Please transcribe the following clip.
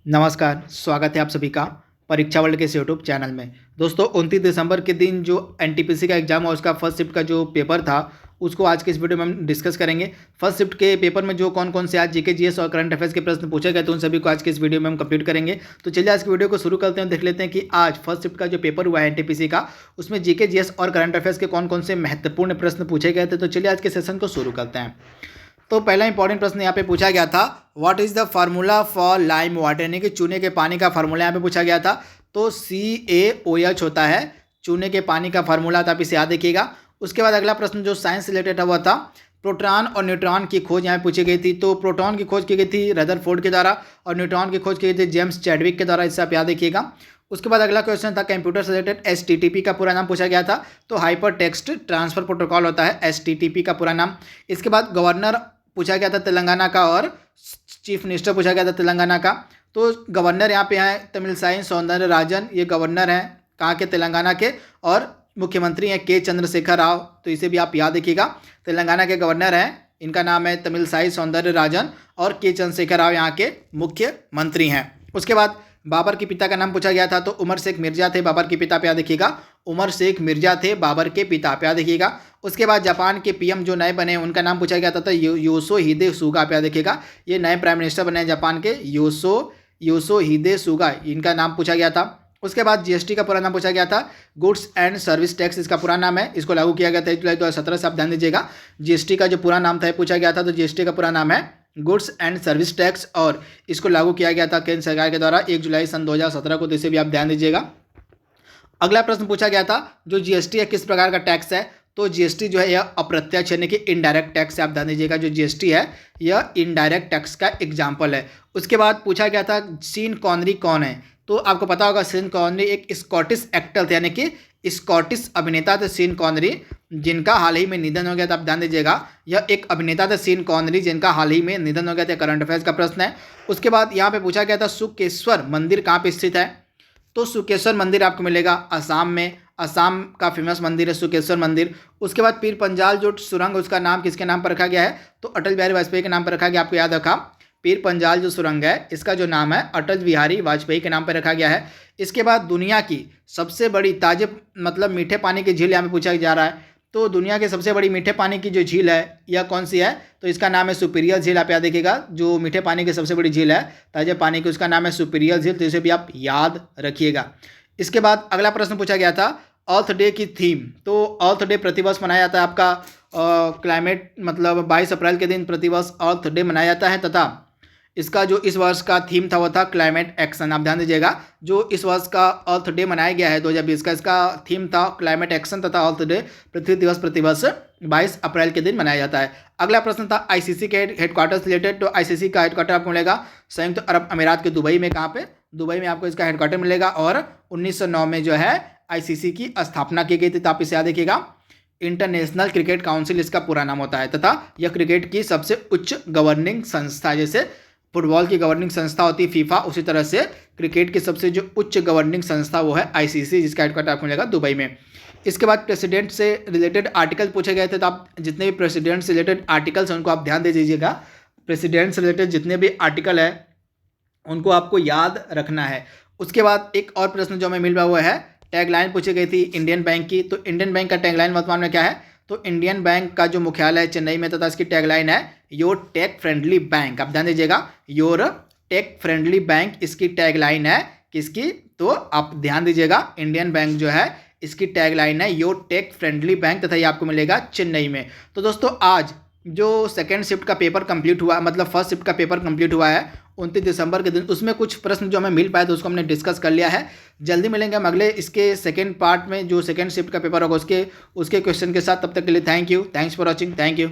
नमस्कार, स्वागत है आप सभी का परीक्षा वर्ल्ड के इस यूट्यूब चैनल में। दोस्तों 29 दिसंबर के दिन जो एनटीपीसी का एग्ज़ाम और उसका फर्स्ट शिफ्ट का जो पेपर था, उसको आज के इस वीडियो में हम डिस्कस करेंगे। फर्स्ट शिफ्ट के पेपर में जो कौन-कौन से आज जीके, जीएस और करंट अफेयर्स के प्रश्न पूछे गए थे, उन सभी को आज के इस वीडियो में हम कंप्लीट करेंगे। तो चलिए आज की वीडियो को शुरू करते हैं, देख लेते हैं कि आज फर्स्ट शिफ्ट का जो पेपर हुआ है एनटीपीसी का, उसमें जीके, जीएस और करंट अफेयर्स के कौन-कौन से महत्वपूर्ण प्रश्न पूछे गए थे। तो चलिए आज के सेशन को शुरू करते हैं। तो पहला इंपॉर्टेंट प्रश्न यहाँ पे पूछा गया था, what is the formula for lime water, यानी कि चूने के पानी का फार्मूला यहाँ पे पूछा गया था। तो CaOH होता है चूने के पानी का फार्मूला, तो आप इसे याद रखिएगा। उसके बाद अगला प्रश्न जो साइंस रिलेटेड हुआ था, प्रोटॉन और न्यूट्रॉन की खोज यहाँ पूछी गई थी। तो प्रोटॉन की खोज की गई थी रदरफोर्ड के द्वारा और न्यूट्रॉन की खोज की गई थी जेम्स चैडविक के द्वारा, इससे आप याद रखिएगा। उसके बाद अगला क्वेश्चन था कंप्यूटर से रिलेटेड, HTTP का पूरा नाम पूछा गया था। तो हाइपर टेक्स्ट ट्रांसफर प्रोटोकॉल होता है HTTP का पूरा नाम। इसके बाद गवर्नर पूछा गया था तेलंगाना का और चीफ मिनिस्टर पूछा गया था तेलंगाना का। तो गवर्नर यहाँ पे हैं तमिलसाई सौंदरराजन, ये गवर्नर हैं कहाँ के, तेलंगाना के। और मुख्यमंत्री हैं के चंद्रशेखर राव, तो इसे भी आप याद रखिएगा। तेलंगाना के गवर्नर हैं, इनका नाम है तमिलसाई सौंदरराजन और के चंद्रशेखर राव यहाँ के मुख्यमंत्री हैं। उसके बाद बाबर के पिता का नाम पूछा गया था। तो उमर शेख मिर्जा थे बाबर के पिता, पे याद रखिएगा। उमर शेख मिर्जा थे बाबर के पिता, पे याद रखिएगा। उसके बाद जापान के पीएम जो नए बने उनका नाम पूछा गया था योशिहिदे सुगा, पे याद रखिएगा। ये नए प्राइम मिनिस्टर बने जापान के, योशिहिदे सुगा, इनका नाम पूछा गया था। उसके बाद जीएसटी का पूरा नाम पूछा गया था, गुड्स एंड सर्विस टैक्स इसका पूरा नाम है। इसको लागू किया गया था 1 जुलाई 2017 से, आप ध्यान दीजिएगा। जीएसटी का जो पूरा नाम था पूछा गया था, तो जीएसटी का पूरा नाम है गुड्स एंड सर्विस टैक्स और इसको लागू किया गया था केंद्र सरकार के द्वारा 1 जुलाई सन 2017 को, तो इसे भी आप ध्यान दीजिएगा। अगला प्रश्न पूछा गया था, जो जीएसटी है किस प्रकार का टैक्स है। तो जीएसटी जो है यह अप्रत्यक्ष यानी कि इनडायरेक्ट टैक्स है, आप ध्यान दीजिएगा। जो जीएसटी है यह इनडायरेक्ट टैक्स का एग्जाम्पल है। उसके बाद पूछा गया था सीन कॉनरी कौन है। तो आपको पता होगा सीन कॉनरी एक स्कॉटिश एक्टर थे, यानी कि स्कॉटिश अभिनेता थे सीन कॉनरी, जिनका हाल ही में निधन हो गया था, आप ध्यान दीजिएगा। यह एक अभिनेता थे सीन कॉनरी, जिनका हाल ही में निधन हो गया था। करंट अफेयर्स का प्रश्न है। उसके बाद यहाँ पे पूछा गया था सुकेश्वर मंदिर कहाँ पे स्थित है। तो सुकेश्वर मंदिर आपको मिलेगा असम में, असम का फेमस मंदिर है सुकेश्वर मंदिर। उसके बाद पीर पंजाल जो सुरंग, उसका नाम किसके नाम पर रखा गया है। तो अटल बिहारी वाजपेयी के नाम पर रखा गया, आपको याद रखा। पीर पंजाल जो सुरंग है इसका जो नाम है अटल बिहारी वाजपेयी के नाम पर रखा गया है। इसके बाद दुनिया की सबसे बड़ी ताजे मतलब मीठे पानी की झील यहाँ पे पूछा जा रहा है। तो दुनिया की सबसे बड़ी मीठे पानी की जो झील है यह कौन सी है। तो इसका नाम है सुपीरियर झील, आप याद देखिएगा। जो मीठे पानी की सबसे बड़ी झील है ताजे पानी की, उसका नाम है सुपीरियर झील, तो इसे भी आप याद रखिएगा। इसके बाद अगला प्रश्न पूछा गया था अर्थ डे की थीम। तो अर्थ डे प्रतिवर्ष मनाया जाता है आपका क्लाइमेट मतलब 22 अप्रैल के दिन प्रतिवर्ष अर्थ डे मनाया जाता है, तथा इसका जो इस वर्ष का थीम था वो था क्लाइमेट एक्शन, आप ध्यान दीजिएगा। जो इस वर्ष का अर्थ डे मनाया गया है 2020 का, इसका थीम था क्लाइमेट एक्शन तथा अर्थ डे पृथ्वी दिवस प्रतिवर्ष 22 अप्रैल के दिन मनाया जाता है। अगला प्रश्न था आईसीसी के हेडक्वार्टर्स रिलेटेड। तो आईसीसी का हेडक्वार्टर आपको मिलेगा संयुक्त अरब अमीरात के दुबई में, कहाँ पे, दुबई में आपको इसका हेडक्वार्टर मिलेगा। और 1909 में जो है आईसीसी की स्थापना की गई थी, तो आप इसे याद रखिएगा। इंटरनेशनल क्रिकेट काउंसिल इसका पूरा नाम होता है, तथा यह क्रिकेट की सबसे उच्च गवर्निंग संस्था है। जैसे फुटबॉल की गवर्निंग संस्था होती है फीफा, उसी तरह से क्रिकेट की सबसे जो उच्च गवर्निंग संस्था वो है आईसीसी, जिसका हेडक्वार्टर आपको मिलेगा दुबई में। इसके बाद प्रेसिडेंट से रिलेटेड आर्टिकल पूछे गए थे, तो आप जितने भी प्रेसिडेंट से रिलेटेड आर्टिकल्स हैं उनको आप ध्यान दे दीजिएगा। प्रेसिडेंट से रिलेटेड जितने भी आर्टिकल है उनको आपको याद रखना है। उसके बाद एक और प्रश्न जो हमें मिल रहा हुआ है, टैगलाइन पूछी गई थी इंडियन बैंक की। तो इंडियन बैंक का टैगलाइन वर्तमान में क्या है। तो इंडियन बैंक का जो मुख्यालय है चेन्नई में, तथा इसकी टैगलाइन है योर टेक फ्रेंडली बैंक, आप ध्यान दीजिएगा। योर टेक फ्रेंडली बैंक इसकी टैगलाइन है किसकी। तो आप ध्यान दीजिएगा इंडियन बैंक जो है इसकी टैगलाइन है योर टेक फ्रेंडली बैंक, तथा ये आपको मिलेगा चेन्नई में। तो दोस्तों आज जो सेकेंड शिफ्ट का पेपर कंप्लीट हुआ, मतलब फर्स्ट शिफ्ट का पेपर कंप्लीट हुआ है 29 दिसंबर के दिन, उसमें कुछ प्रश्न जो हमें मिल पाए तो उसको हमने डिस्कस कर लिया है। जल्दी मिलेंगे हम अगले इसके सेकेंड पार्ट में, जो सेकेंड शिफ्ट का पेपर होगा उसके क्वेश्चन के साथ। तब तक के लिए thank you, thanks for watching, thank you.